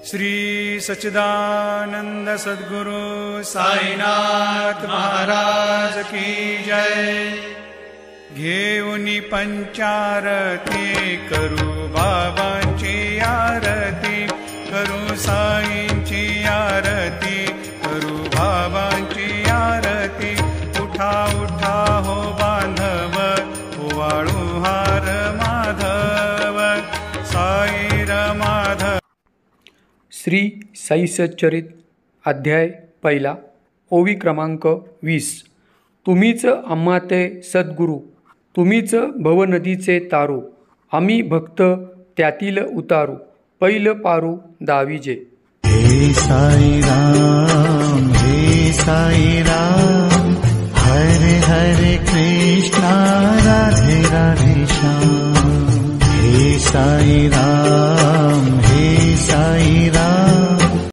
श्री सच्चिदानंद सद्गुरु साईनाथ महाराज की जय। घेऊनी पंचारती करू बाबांची आरती, करू साईंची आरती, करू बाबांची आरती। उठा उठा हो बांधव, ओवाळू हार माधव, साईर माधव। श्री साई सच्चरित अध्याय पहिला, ओवी क्रमांक 20। तुम्हीच आम्हा ते सद्गुरू, तुम्हीच भवनदीचे तारू, आम्ही भक्त त्यातील उतारू, पैल पारू दाविजे। हे साई राम, हे साई राम, हरे हरे कृष्णा राधे राधे श्याम। हे साई राम, हे साई राम,